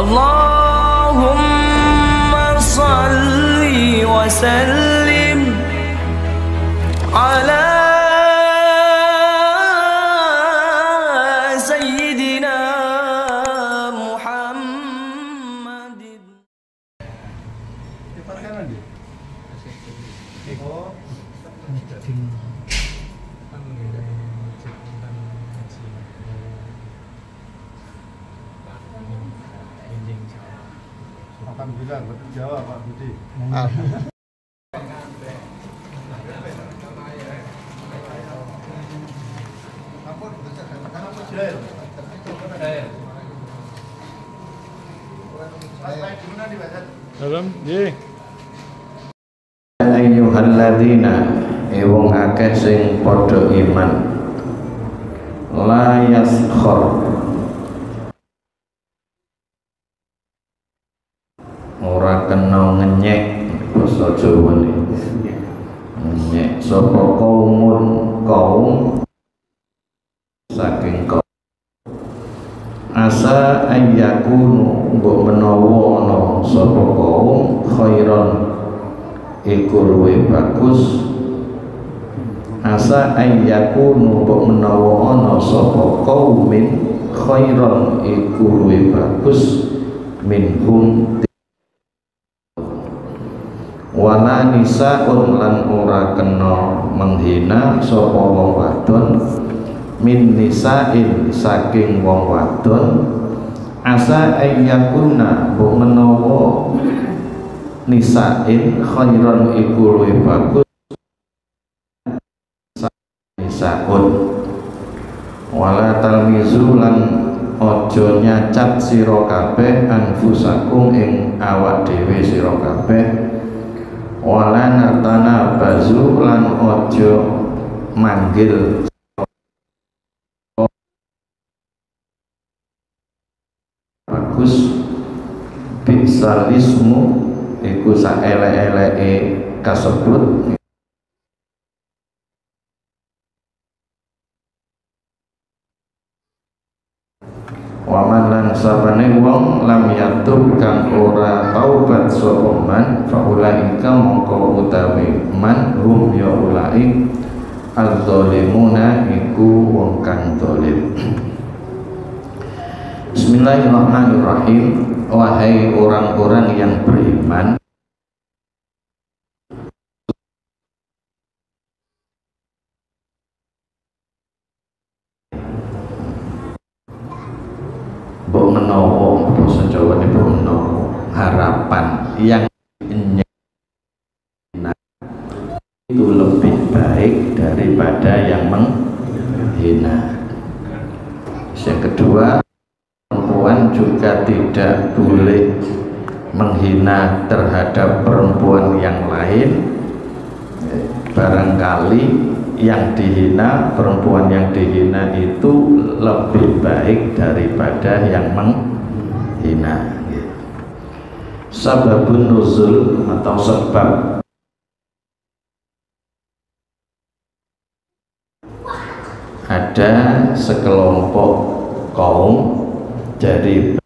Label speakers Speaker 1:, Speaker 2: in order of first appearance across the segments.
Speaker 1: Allahumma salli wa sallim ala sayyidina Muhammadin.
Speaker 2: Alhamdulillah, betul jawab Pak Budi.
Speaker 3: Ayyuhalladzina wong akeh sing padha iman la yaskhor ora kena ngenyek basa Jawa ne ngenyek sapa kaum saking kaum asa ayyakunu mbok menawa ana sapa kaum khairon iku luwih bagus asa ayyakunu mbok menawa ana sapa kaumin khairon iku luwih bagus minhum wala nisaun lan ora kena menghina sapa wong wadon min nisain saking wong wadon asa ayyakuna mbok menawa nisain khairan iku luwih bagus nisaun wala talmizu lan aja nyacat sira kabeh anfusakum ing awak dhewe sira kabeh wala natana bazu lan aja manggil bagus bisalismu iku saelek-eleke kasebut waman lan sabane wong lam yatub kang ora taubat sapa man faulaika mongko utawi man hum ya ulai az-zalimuna iku wong kang zalim. Bismillahirrahmanirrahim. Wahai orang-orang yang beriman, mbok menawa basa Jawane mbok menawa harapan yang itu lebih baik daripada yang menghina. Yang kedua, perempuan juga tidak boleh menghina terhadap perempuan yang lain. Barangkali yang dihina, perempuan yang dihina itu lebih baik daripada yang menghina. Sababun nuzul atau sebab ada sekelompok kaum dari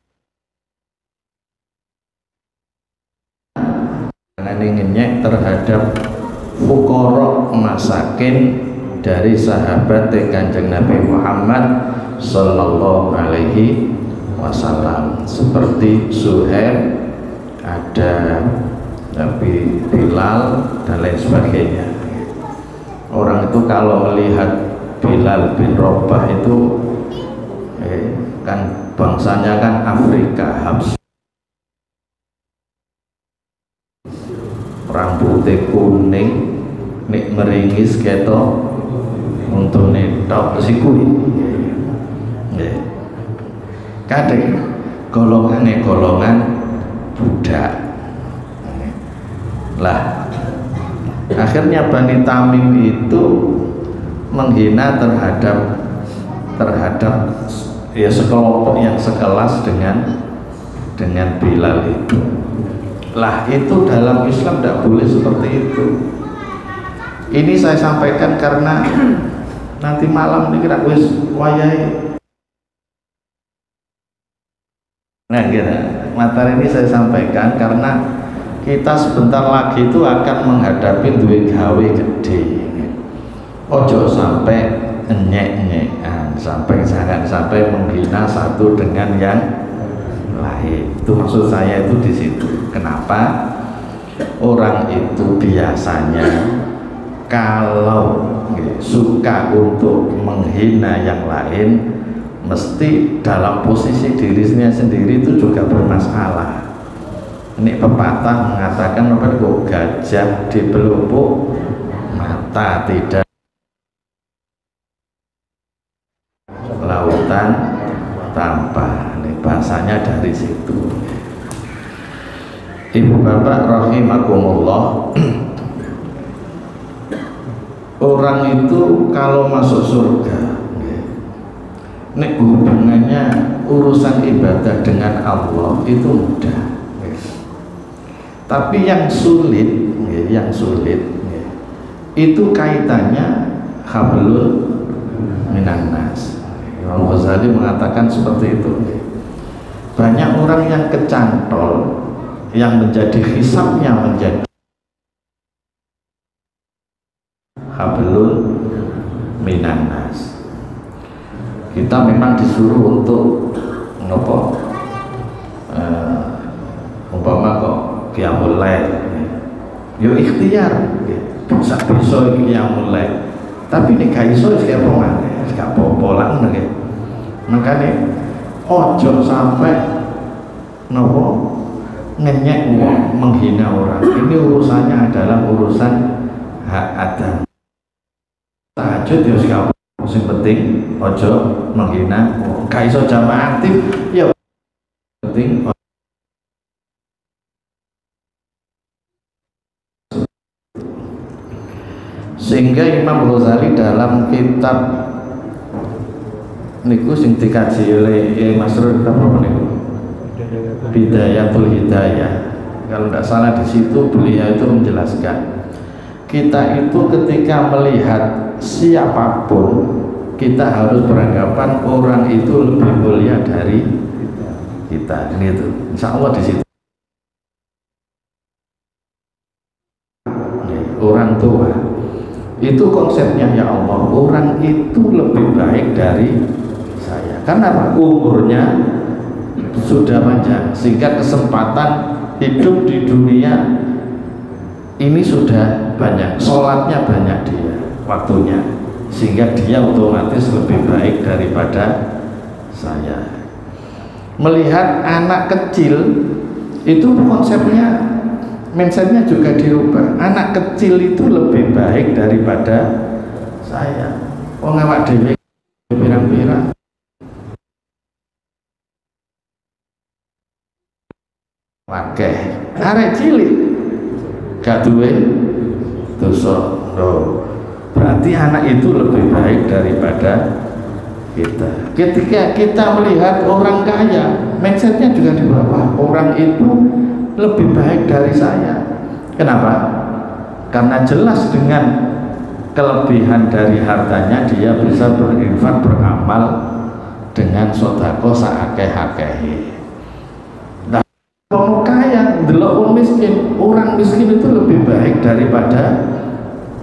Speaker 3: ngenyek terhadap fuqara masakin dari sahabat Kanjeng Nabi Muhammad sallallahu alaihi wasallam, seperti Suhaib, ada Nabi Bilal dan lain sebagainya. Orang itu kalau melihat Bilal bin Rabah itu kan bangsanya kan Afrika, Habsyi, rambutnya kuning, nek meringis ketok untuk netok sikui. Kadang golongan budak. Lah akhirnya Bani Tamim itu menghina terhadap ya sekelompok yang sekelas dengan Bilal itu. Lah itu dalam Islam tidak boleh seperti itu. Ini saya sampaikan karena nanti malam ini kira wis wayahe. Nah, gitu. materi ini saya sampaikan karena kita sebentar lagi itu akan menghadapi duit gawe gede. Ojo sampai nyek-nyekan, jangan sampai menghina satu dengan yang lain. Itu maksud saya itu di situ. Kenapa? Orang itu biasanya kalau suka untuk menghina yang lain, mesti dalam posisi dirinya sendiri itu juga bermasalah. Ini pepatah mengatakan apa kok gajah di pelupuk mata tidak lautan tanpa. Ini bahasanya dari situ. Ibu bapak rahimakumullah, orang itu kalau masuk surga, ini hubungannya urusan ibadah dengan Allah itu mudah. Tapi yang sulit itu kaitannya hablul minan nas. Imam Ghazali mengatakan seperti itu. Banyak orang yang kecantol, yang menjadi hisabnya menjadi hablul minan nas. Kita memang disuruh untuk nopo umpama kok qiyamul lail, yo ikhtiar bisa qiyamul lail, tapi nek gak iso wis kaya pomane, gak apa-apa lah ngono. Makane ojo sampai nopo ngenyek wong, menghina orang. Ini urusannya adalah urusan hak adam. Tahajud ya sing sing penting ojo menghina wong. Gak iso jamaah aktif ya penting. Sehingga Imam Ghazali dalam kitab niku sing dikaji oleh Mas Rul apa niku? Bidayatul Hidayah. Kalau tidak salah di situ beliau itu menjelaskan, kita itu ketika melihat siapapun kita harus beranggapan orang itu lebih mulia dari kita. Ini itu, insya Allah di situ. Orang tua itu konsepnya, ya Allah, orang itu lebih baik dari saya. Karena umurnya sudah panjang, sehingga kesempatan hidup di dunia ini sudah banyak, sholatnya banyak dia waktunya, sehingga dia otomatis lebih baik daripada saya. Melihat anak kecil itu konsepnya, mindsetnya juga dirubah. Anak kecil itu lebih baik daripada saya. Wong awak dhewe pirang-pirang wakeh, arek cilik gak duwe dosa. Berarti anak itu lebih baik daripada kita. Ketika kita melihat orang kaya, mindsetnya juga dirubah. Orang itu lebih baik dari saya. Kenapa? Karena jelas dengan kelebihan dari hartanya dia bisa berinfak, beramal dengan sedekah saakeh-akeh. Nah, orang kaya ndelok wong miskin, orang miskin itu lebih baik daripada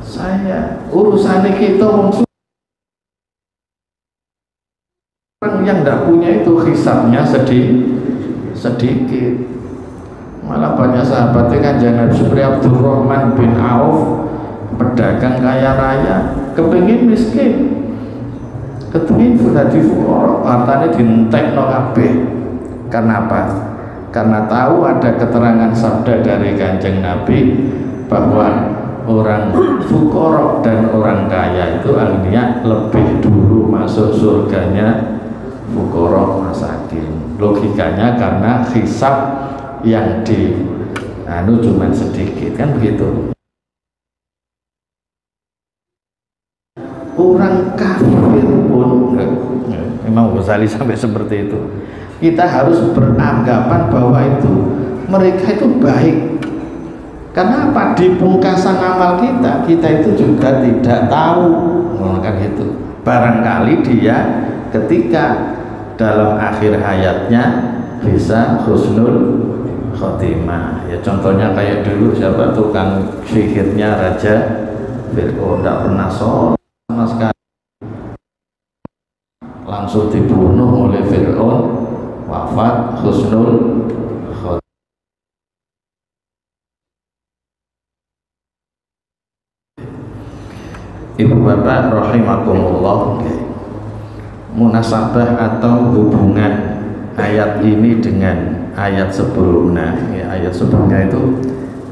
Speaker 3: saya. Urusannya kita orang yang tidak punya itu hisabnya sedikit. Malah banyak sahabatnya kan jangan seperti Abdurrahman bin Auf, pedagang kaya raya, kepingin miskin, kepingin jadi fuqara, hartanya dientekno kabeh. Karena apa? Karena tahu ada keterangan sabda dari Kanjeng Nabi bahwa orang fuqara dan orang kaya itu akhirnya lebih dulu masuk surganya fuqara masakin. Logikanya karena hisab yang di cuman sedikit, kan begitu. Orang kafir pun memang Ghazali sampai seperti itu. Kita harus beranggapan bahwa itu mereka itu baik. Karena apa? Di pungkasan amal kita itu juga tidak tahu, kan gitu. Barangkali dia ketika dalam akhir hayatnya bisa husnul khotimah. Ya contohnya kayak dulu siapa tukang sihirnya Raja Fir'aun, tidak pernah sholat sama sekali, langsung dibunuh oleh Fir'aun, wafat husnul khotimah. Ibu bapak rahimakumullah, munasabah atau hubungan ayat ini dengan ayat sebelumnya, ya, ayat sebelumnya itu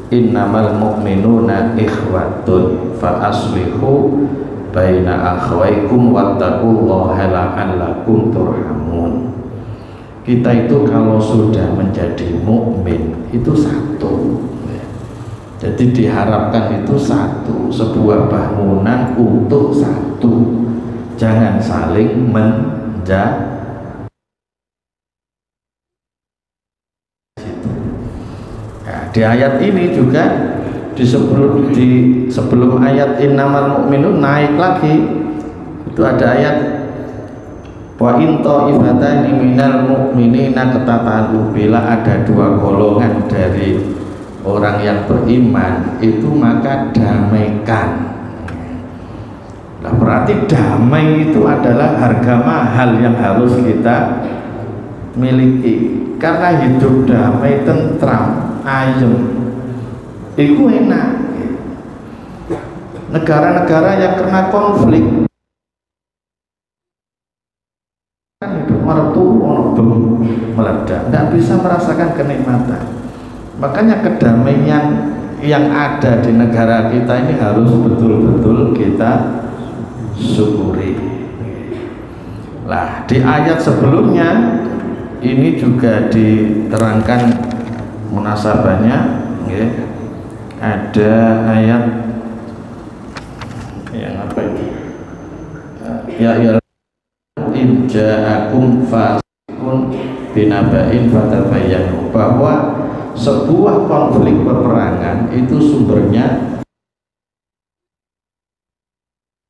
Speaker 3: innamal mu'minuna ikhwatun fa aslihu baina akhwaikum wattaqullaha la'allakum turhamun. Kita itu kalau sudah menjadi mukmin itu satu, ya. Jadi diharapkan itu satu, sebuah bangunan untuk satu, jangan saling menjauh. Di ayat ini juga di sebelum ayat innamal mu'minun naik lagi itu ada ayat wa in ta'ifatani minal mu'minina qatatalu, bila ada dua golongan dari orang yang beriman itu maka damaikan. Nah, berarti damai itu adalah harga mahal yang harus kita miliki, karena hidup damai, tentram, ayem itu enak. Negara-negara yang kena konflik kan hidup mertu bom meledak, nggak bisa merasakan kenikmatan. Makanya kedamaian yang ada di negara kita ini harus betul-betul kita syukuri. Lah di ayat sebelumnya ini juga diterangkan munasabahnya, ya. Ada ayat yang apa ini? Ya in ja'akum fasiqun binaba'in fatabayyanu, bahwa sebuah konflik peperangan itu sumbernya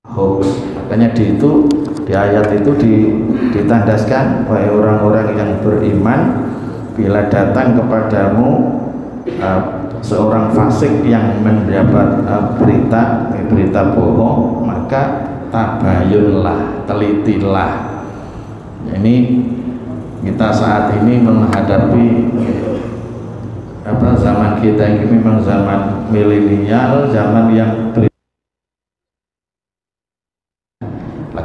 Speaker 3: hoax. Makanya di ayat itu ditandaskan, wahai orang-orang yang beriman, bila datang kepadamu seorang fasik yang mendapat berita bohong, maka tabayunlah, telitilah. Ini kita saat ini menghadapi zaman kita ini memang zaman milenial, zaman yang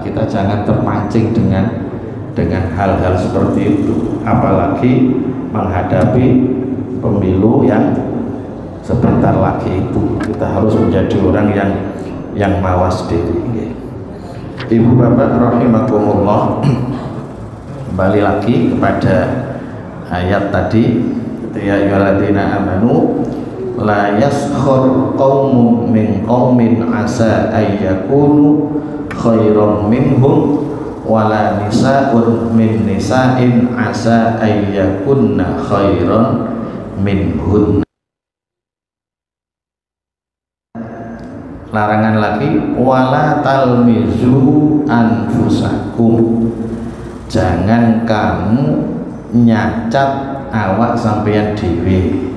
Speaker 3: kita jangan terpancing dengan hal-hal seperti itu, apalagi menghadapi pemilu yang sebentar lagi itu. Kita harus menjadi orang yang mawas diri. Ibu bapak rahimakumullah, kembali lagi kepada ayat tadi, ya ayyuhalladzina amanu la yaskhur qaumun min qaumin asa ayyakunu khairan minhum wala nisa'un min nisa'in asa ayyakunna khairan minhun. Larangan lagi, wala talmizu anfusakum, jangan kamu nyacat awak sampeyan dhewe.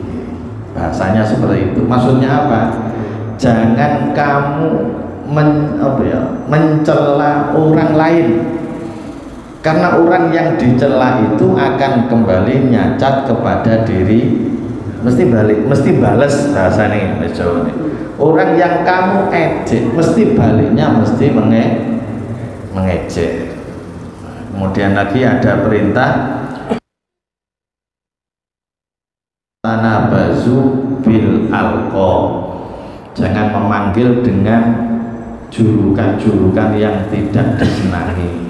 Speaker 3: Bahasanya seperti itu. Maksudnya apa? Jangan kamu mencela orang lain, karena orang yang dicela itu akan kembali nyacat kepada diri, mesti balas. Bahasanya Jawa. Orang yang kamu ejek mesti baliknya mesti mengejek. Kemudian lagi ada perintah tanabazu bil alqab, jangan memanggil dengan julukan-julukan yang tidak disenangi.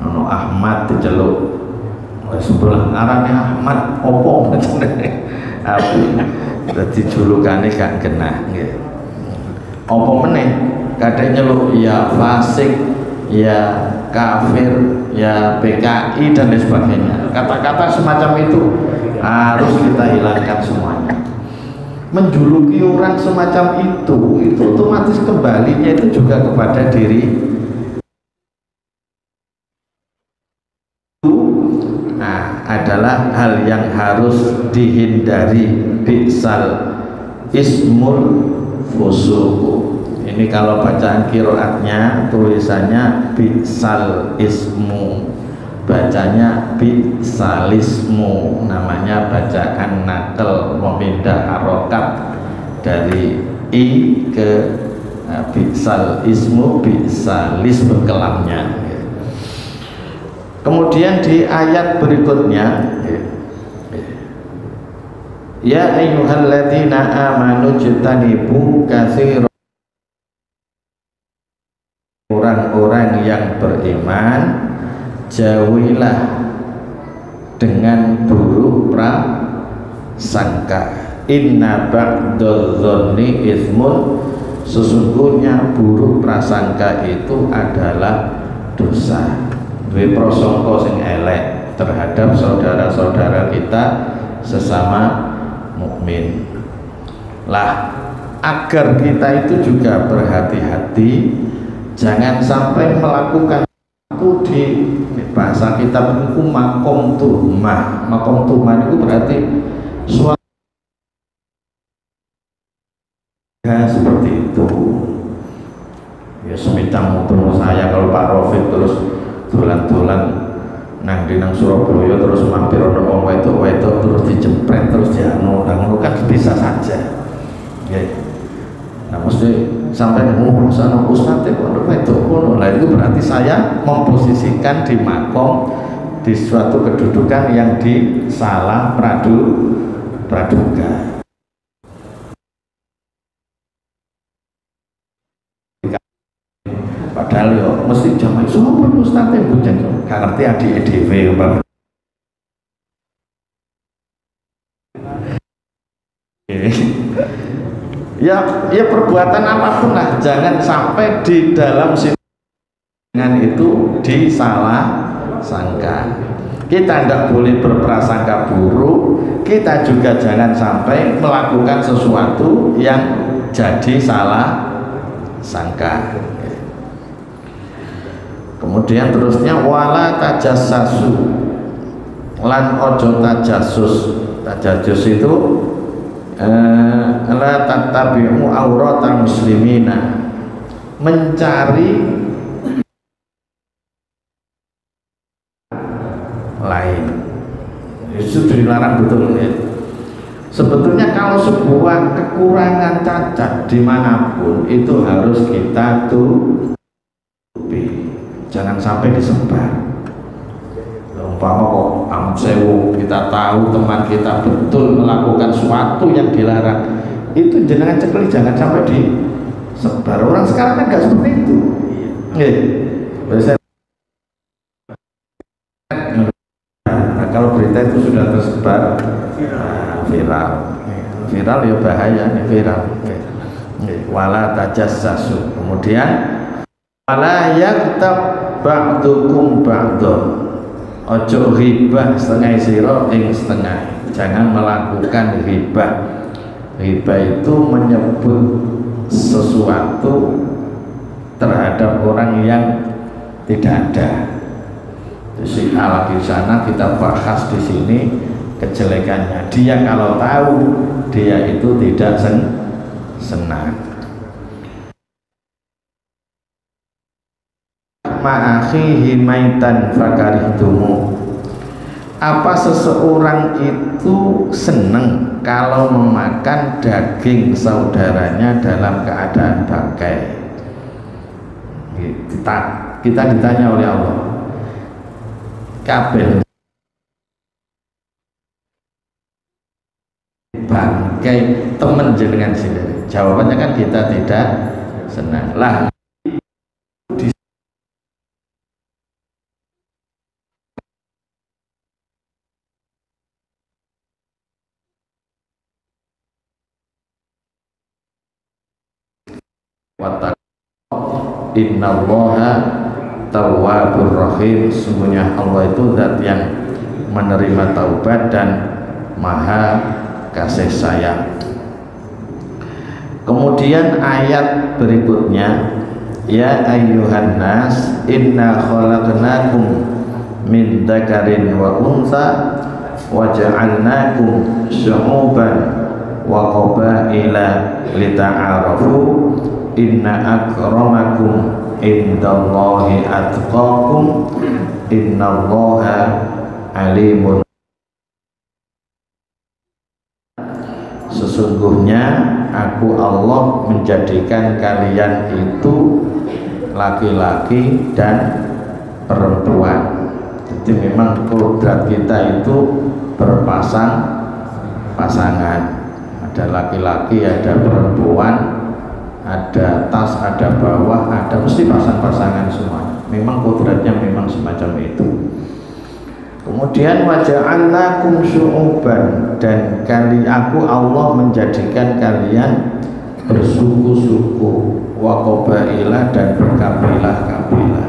Speaker 3: Ono Ahmad diceluk, sebelah ngarane Ahmad opo jenenge? Dadi julukane gak genah nggih. Apa meneh kadang nyeluk ya fasik, ya kafir, ya PKI dan lain sebagainya. Kata-kata semacam itu harus kita hilangkan semuanya. Menjuluki orang semacam itu otomatis kembalinya itu juga kepada diri. Nah, adalah hal yang harus dihindari. Bi'sal ismul fusuku. Ini kalau bacaan qiraatnya tulisannya bi'sal ismu, bacanya bi'salismu, namanya bacaan nakal, memindah harokat dari i ke bi'sal ismu, bi'salismu kelamnya. Kemudian di ayat berikutnya, ya ayyuhalladzina amanu jtanibu katsiran, orang-orang yang beriman jauhilah dengan buruk prasangka. Inna ba'dadh-dhanni itsmun, sesungguhnya buruk prasangka itu adalah dosa. Duwe prasangka sing elek terhadap saudara-saudara kita sesama mukmin. Lah, agar kita itu juga berhati-hati, jangan sampai melakukan itu di bahasa kita itu makom tuhmah. Makom tuhmah itu berarti suatu seperti itu. Ya semacam motor saya kalau Pak Rafiq terus dolan-dolan nang Surabaya terus mampir ono wong wedok terus dijempret terus dianu kan bisa saja. Ya. Nah mesti sampai sana ustadz ono wedok ono. Lah itu berarti saya memposisikan di makom di suatu kedudukan yang disalah praduga. Padahal yo mesti jamaah sopan ustadz yang bujan gak ngerti adik EDW ya perbuatan apapun lah, jangan sampai di dalam dengan itu disalah sangka. Kita tidak boleh berprasangka buruk, kita juga jangan sampai melakukan sesuatu yang jadi salah sangka. Kemudian terusnya wala tajassasu, lan ojo tajassus. Tajassus itu la tattabi'u auratal muslimina, mencari lain. Itu dilarang betul ya. Sebetulnya kalau sebuah kekurangan cacat dimanapun itu harus kita tutupi, jangan sampai disebar. Umpama kok amsewu kita tahu teman kita betul melakukan sesuatu yang dilarang, itu jenengan cekli jangan sampai disebar. Orang sekarang kan nggak seperti itu. Nah, kalau berita itu sudah tersebar viral ya bahaya nih, viral. Wala tajassasu. Kemudian wala yaghtab ba'dukum ba'dun, ojo ghibah setengah sira ing setengah. Jangan melakukan ghibah. Ghibah itu menyebut sesuatu terhadap orang yang tidak ada. Si lagi sana kita bahas di sini kejelekannya. Dia kalau tahu dia itu tidak senang. Ma'akhihi maitan fakarihtumu, apa seseorang itu senang kalau memakan daging saudaranya dalam keadaan bangkai. Kita ditanya oleh Allah, kabeh bangkai temen jenengan sendiri. Jawabannya kan kita tidak senang lah. Innallaha tawwabur rahim, sesungguhnya Allah itu zat yang menerima taubat dan maha kasih sayang. Kemudian ayat berikutnya, ya ayyuhan nas inna khalaqnakum min dzakarin wa untha wa ja'alnakum syu'uban wa qabaila lita'arafu inna akramakum indallahi atqakum innallaha alimun. Sesungguhnya aku Allah menjadikan kalian itu laki-laki dan perempuan. Jadi memang kodrat kita itu berpasang-pasangan, ada laki-laki, ada perempuan, ada atas, ada bawah, ada mesti pasang-pasangan semua. Memang kodratnya memang semacam itu. Kemudian waja'alnakum syu'uban, dan aku Allah menjadikan kalian bersuku-suku, wa qabaila, dan berkabilah-kabilah.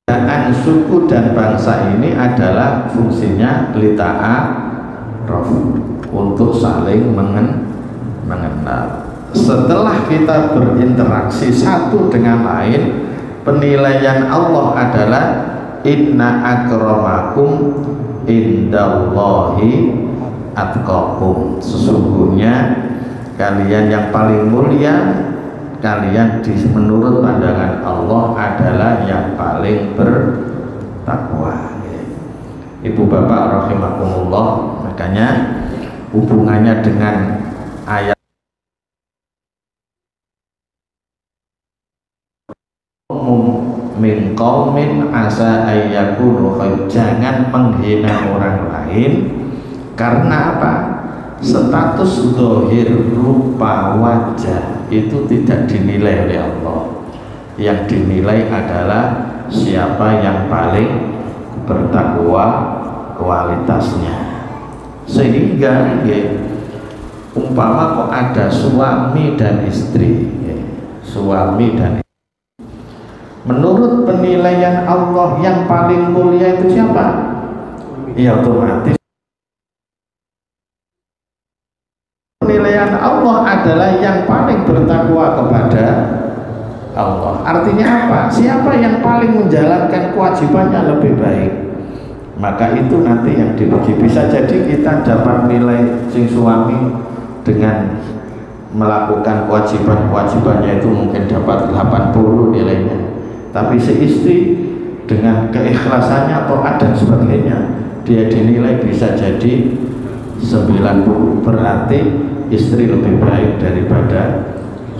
Speaker 3: Dan suku dan bangsa ini adalah fungsinya lita'aruf, untuk saling mengenal. Setelah kita berinteraksi satu dengan lain, penilaian Allah adalah inna akramakum indallahi atqakum. Sesungguhnya kalian yang paling mulia, kalian menurut pandangan Allah adalah yang paling bertakwa. Ibu bapak rahimakumullah, makanya hubungannya dengan ayat min qaumin asa ayyakunu khair. Jangan menghina orang lain karena apa? Status zahir, rupa, wajah itu tidak dinilai oleh Allah. Yang dinilai adalah siapa yang paling bertakwa kualitasnya. Sehingga umpama kok ada suami dan istri, suami dan istri, menurut penilaian Allah yang paling mulia itu siapa? Ya otomatis penilaian Allah adalah yang paling bertakwa kepada Allah. Artinya apa? Siapa yang paling menjalankan kewajibannya lebih baik, maka itu nanti yang dipuji. Bisa jadi kita dapat nilai sing suami dengan melakukan kewajibannya itu mungkin dapat 80 nilainya, tapi si istri dengan keikhlasannya atau dan sebagainya dia dinilai bisa jadi 90. Berarti istri lebih baik daripada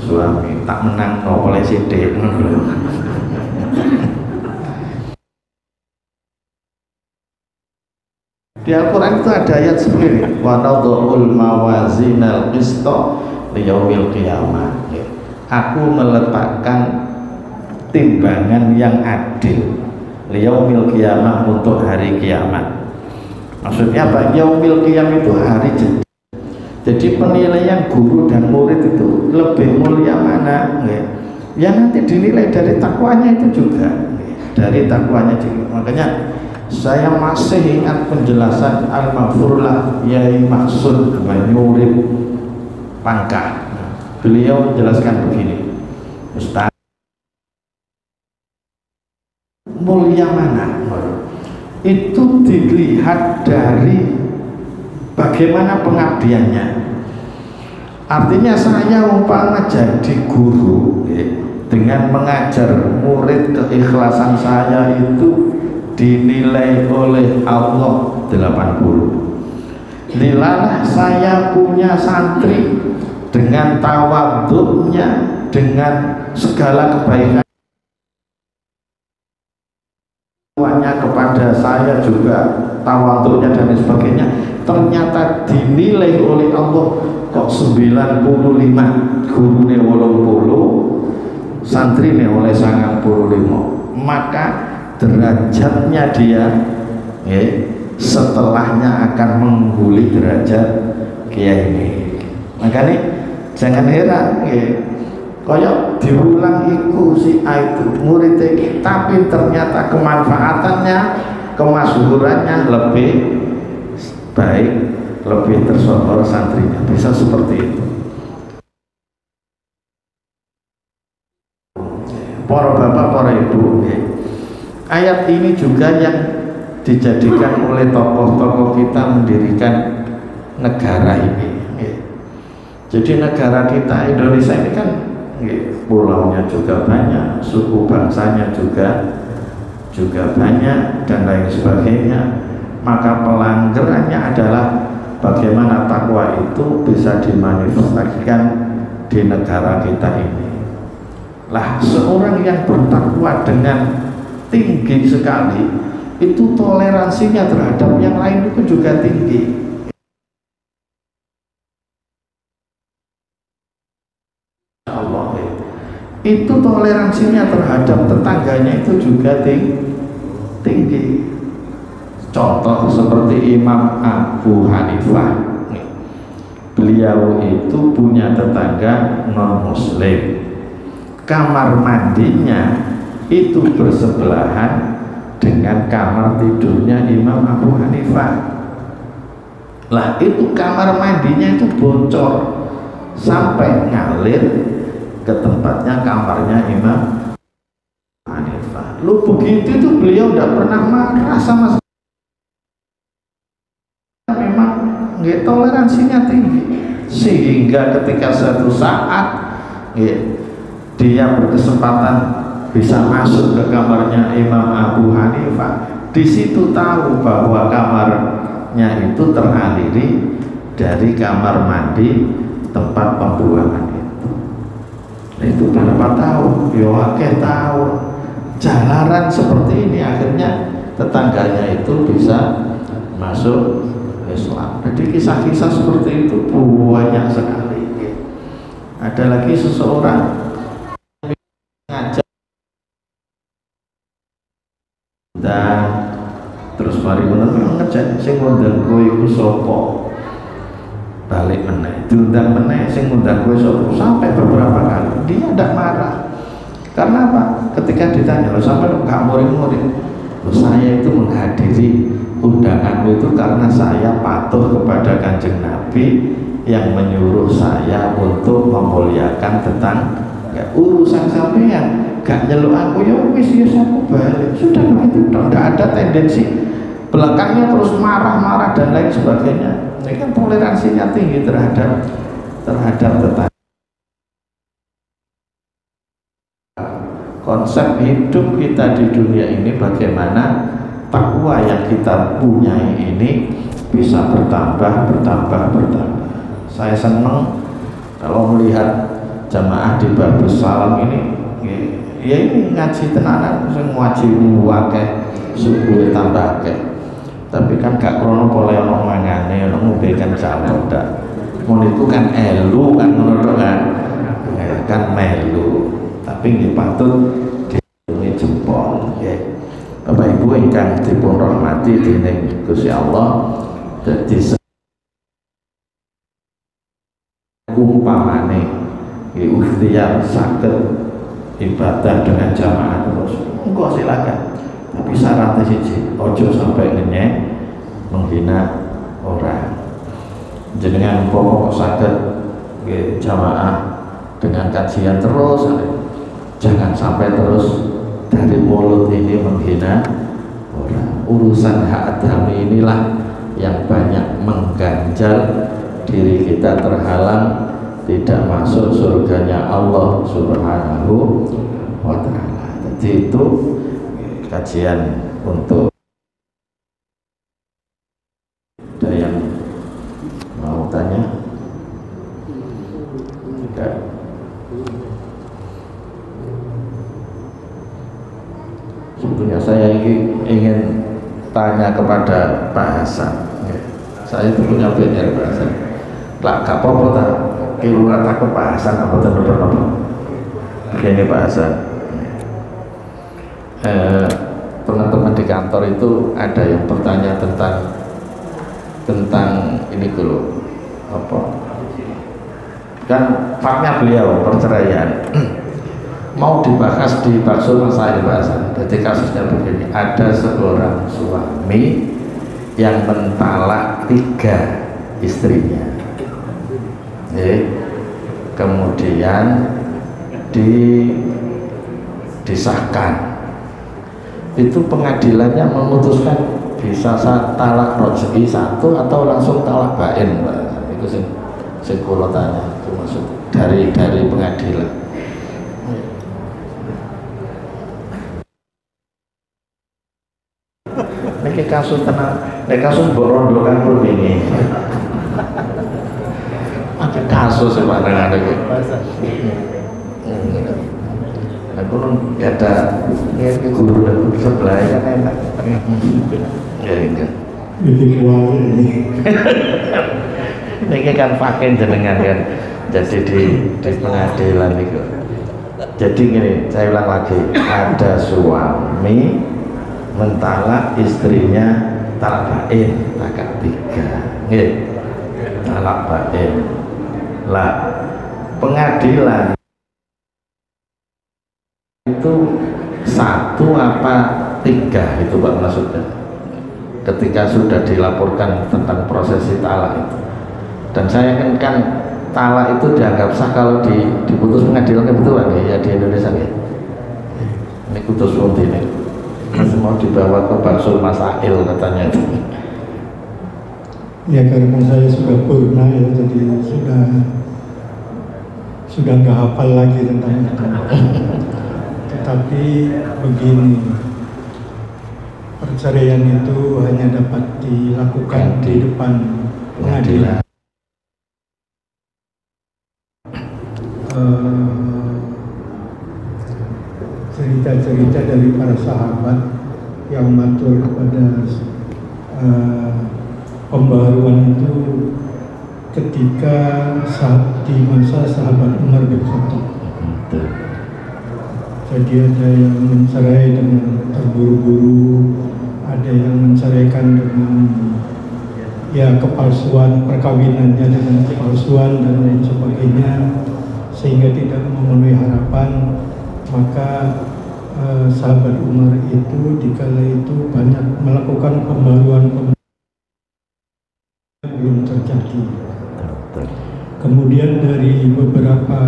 Speaker 3: suami. Tak menang no oleh sidik. Di Al-Quran itu ada ayat sendiri, wa nadhul mawazinal qista liyaumil qiyamah. Aku meletakkan timbangan yang adil liyaumil qiyamah, untuk hari kiamat. Maksudnya apa? Yaumil qiyam itu hari jeda. Jadi penilaian guru dan murid itu lebih mulia mana? Ya nanti dinilai dari takwanya itu juga, dari takwanya juga. Makanya saya masih ingat penjelasan Al-Maghfurlah Yai Maksud Banyurib Pangkah. Beliau menjelaskan begini, Ustaz, mulia mana? Itu dilihat dari bagaimana pengabdiannya. Artinya saya umpama jadi guru, dengan mengajar murid, keikhlasan saya itu dinilai oleh Allah 80. Lilalah saya punya santri dengan tawadhu'nya, dengan segala kebaikan kepada saya juga, tawadhu'nya dan sebagainya, ternyata dinilai oleh Allah kok 95, gurune 80, santrine oleh 95. Maka derajatnya dia setelahnya akan menghuli derajat kiai ini. Makanya jangan heran koyok diulang iku si A itu murid iki, tapi ternyata kemanfaatannya, kemasyhurannya lebih baik, lebih tersohor santrinya. Bisa seperti itu. Para bapak, para ibu, ayat ini juga yang dijadikan oleh tokoh-tokoh kita mendirikan negara ini. Jadi negara kita Indonesia ini kan pulaunya juga banyak, suku bangsanya juga banyak dan lain sebagainya. Maka pelanggarannya adalah bagaimana takwa itu bisa dimanifestasikan di negara kita ini. Lah, seorang yang bertakwa dengan tinggi sekali itu toleransinya terhadap yang lain itu juga tinggi. Allah, itu toleransinya terhadap tetangganya itu juga tinggi. Contoh seperti Imam Abu Hanifah, beliau itu punya tetangga non muslim, kamar mandinya itu bersebelahan dengan kamar tidurnya Imam Abu Hanifah. Lah, itu kamar mandinya itu bocor sampai ngalir ke tempatnya kamarnya Imam Hanifah. Lu begitu itu beliau tidak pernah marah sama sekali. Memang toleransinya tinggi, sehingga ketika suatu saat dia berkesempatan bisa masuk ke kamarnya Imam Abu Hanifah, di situ tahu bahwa kamarnya itu teraliri dari kamar mandi tempat pembuangan itu. Itu berapa tahun? Yoake tahu. Jalanan seperti ini akhirnya tetangganya itu bisa masuk Islam. Jadi kisah-kisah seperti itu banyak sekali. Ada lagi seseorang ngajak dan terus mari menurut ngejak sing ngundang kowe iku sapa, balik meneh diundang meneh sing ngundang kowe sapa, sampai beberapa kali dia tidak marah. Karena apa? Ketika ditanya, lo sampai nggak murid-murid, saya itu menghadiri undangan itu karena saya patuh kepada Kanjeng Nabi yang menyuruh saya untuk memuliakan tetangga. Urusan sampean gak nyeluk aku, ya wis ya aku balik. Sudah begitu, tidak ada tendensi belakangnya terus marah-marah dan lain sebagainya. Ini kan toleransinya tinggi terhadap tetangga. Konsep hidup kita di dunia ini bagaimana takwa yang kita punyai ini bisa bertambah. Saya senang kalau melihat jamaah di Babus Salam ini, ya ini ngaji tenanan, saya ngaji wakeh subuh tambah akeh. Tapi kan gak krono pole ono mangane, ono memberikan calon ndak. Mun itu kan elu kan ngono kan melu. Tapi nggih patut diungi jempol nggih. Bapak Ibu ingkang dipun rahmati dening Gusti Allah, dadi umpamane nggih ikhtiar saged ibadah dengan jamaah terus, engko silakan. Tapi syaratnya siji, ojo sampai ngenyek menghina orang. Jenengan pokok saged nggih jamaah dengan kajian terus, jangan sampai terus dari mulut ini menghina orang. Urusan hak adami inilah yang banyak mengganjal diri kita, terhalang tidak masuk surganya Allah Subhanahu wa ta'ala. Jadi itu kajian untuk ada yang mau tanya? Enggak. Sebetulnya saya ingin tanya kepada Pak Hasan. Saya itu punya PR Pak Hasan. Lah gak apa-apa tak kira takut Pak Hasan apa apa. Begini Pak Hasan. Teman-teman di kantor itu ada yang bertanya tentang ini dulu apa? Kan faknya beliau perceraian. Mau dibahas di bakso masalah bahasan. Jadi kasusnya begini, ada seorang suami yang mentalak 3 istrinya, kemudian disahkan. Itu pengadilannya memutuskan bisa talak roj'i satu atau langsung talak bain, Pak? Itu sing kula tanya, itu maksud dari pengadilan. Niki kasus tenang, kasus mbok rondo kan pun ini. Ada kasus sebenarnya ada gitu. Aku ada ini guru dan sebelah kan enak. Ya enggak. Ini kan pakai jenengan kan. Jadi di pengadilan itu. Jadi gini, saya ulang lagi. Ada suami mentalak istrinya talak bain, akad 3. Nggih. Talak bain. Lah, pengadilan itu 1 apa 3 itu Pak maksudnya ketika sudah dilaporkan tentang prosesi talak itu. Dan saya kan talak itu dianggap sah kalau diputus pengadilan, betul Pak ya di Indonesia ya. Ini putus nanti ini masih mau dibawa ke Baksul Masail katanya itu.
Speaker 4: Ya karena saya sudah purna ya, jadi sudah nggak hafal lagi tentang itu. Tetapi begini, perceraian itu hanya dapat dilakukan di depan pengadilan. Cerita-cerita dari para sahabat yang matur kepada pembaharuan itu ketika di masa sahabat Umar bin Khattab. Jadi ada yang mencerai dengan terburu-buru, ada yang menceraikan dengan ya kepalsuan perkawinannya dengan kepalsuan dan lain sebagainya, sehingga tidak memenuhi harapan. Maka sahabat Umar itu dikala itu banyak melakukan pembaruan belum terjadi. Kemudian dari beberapa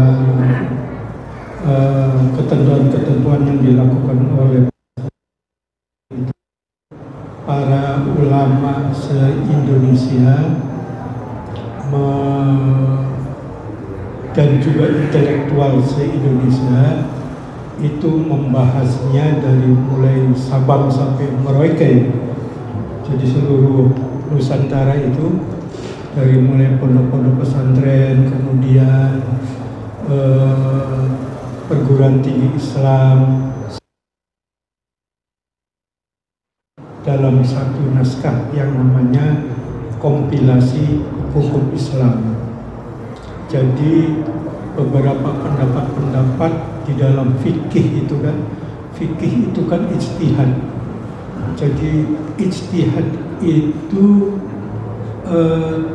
Speaker 4: ketentuan-ketentuan yang dilakukan oleh para ulama se-Indonesia dan juga intelektual se-Indonesia itu membahasnya dari mulai Sabang sampai Merauke. Jadi seluruh Nusantara itu dari mulai pondok-pondok pesantren, kemudian perguruan tinggi Islam dalam satu naskah yang namanya kompilasi hukum Islam. Jadi beberapa pendapat-pendapat di dalam fikih itu kan ijtihad. Jadi ijtihad itu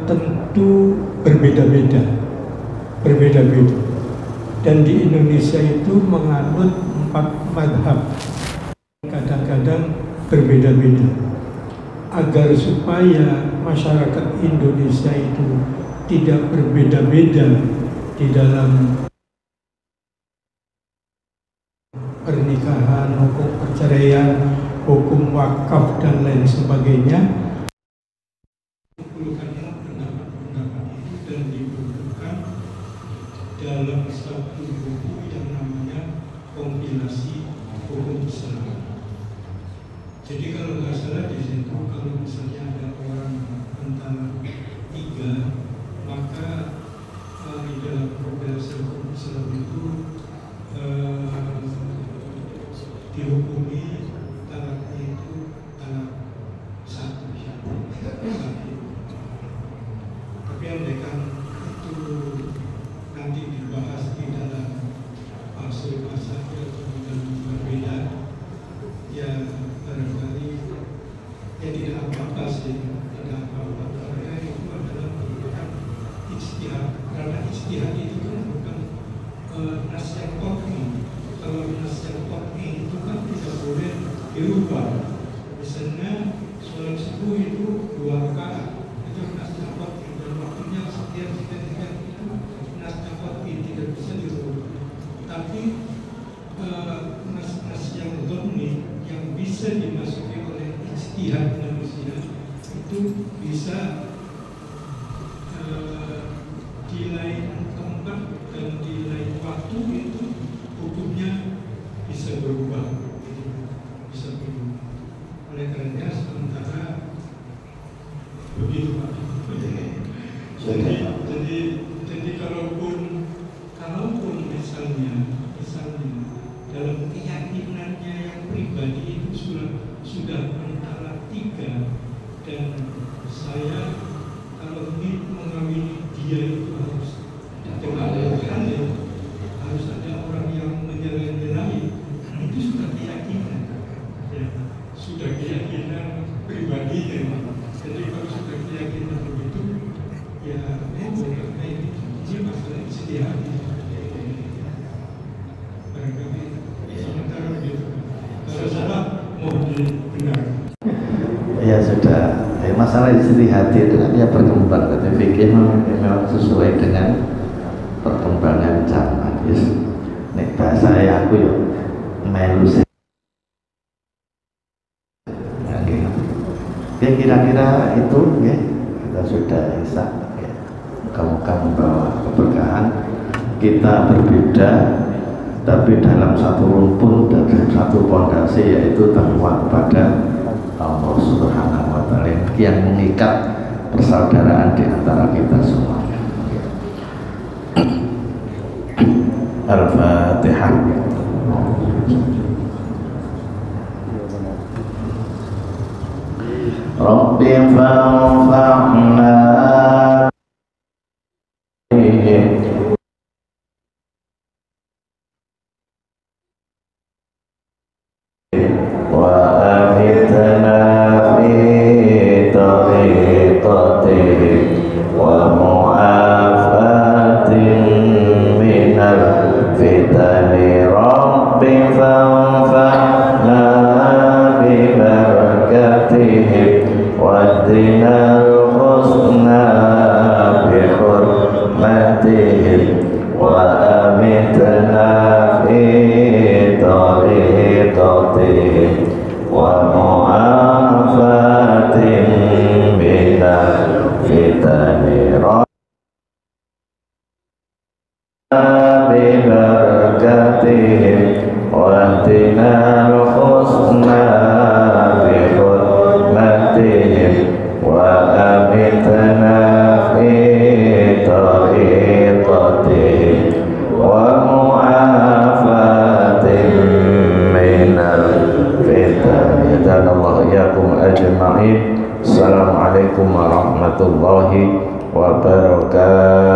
Speaker 4: tentu berbeda-beda. Dan di Indonesia itu menganut 4 mazhab, kadang-kadang berbeda-beda. Agar supaya masyarakat Indonesia itu tidak berbeda-beda di dalam pernikahan, hukum perceraian, hukum wakaf dan lain sebagainya, kumpulkanlah pendapat-pendapat itu dan dikumpulkan dalam satu buku yang namanya kompilasi hukum Islam. Jadi kalau nggak salah di situ, kalau misalnya ada orang antara 3, maka di dalam kompilasi hukum Islam itu dihukumi talaknya itu talak 1. Tapi andaikan itu nanti dibahas di dalam pasal yang berbeda, ya barangkali ya tidak apa-apa sih, tidak apa-apa. Karena itu adalah merupakan ijtihad. Karena ijtihad itu kan bukan nas yang qat'i. Kalau nas yang qat'i itu kan tidak boleh dirubah. Misalnya sholat subuh itu 2 rakaat, itu nas yang qat'i dan waktunya sekian itu nas yang qat'i, tidak bisa dirubah. Tapi nas-nas yang dhammi yang bisa dimasuki oleh ijtihad manusia itu bisa di lain tempat dan di lain waktu itu hukumnya bisa berubah, bisa berubah. Oleh karena sementara begitu Pak. Jadi kalaupun misalnya dalam keyakinannya yang pribadi itu sudah antara 3 dan saya kalau ingin mengawini dia itu harus dengan halal, harus ada orang yang menyelenggarai, itu sudah keyakinan, ya, sudah keyakinan pribadinya. Jadi kalau sudah keyakinan begitu, ya karena ini masalah istihad. Barangkali sementara begitu. Kalau salah mohon dibenarkan.
Speaker 3: Ya sudah, masalah istihad itu kan ya berkembang, tapi fikih memang sesuai dengan perkembangan zaman. Yes. Nek bahasa aku yo melu sih. Ya kira-kira itu ya, kita sudah isya ya. Kamu membawa keberkahan. Kita berbeda tapi dalam satu rumpun dan satu pondasi, yaitu takwa kepada Allah Subhanahu wa Ta'ala yang mengikat persaudaraan di antara kita semua. Al-Fatihah. Rabbi fanfa'na Assalamualaikum warahmatullahi wabarakatuh.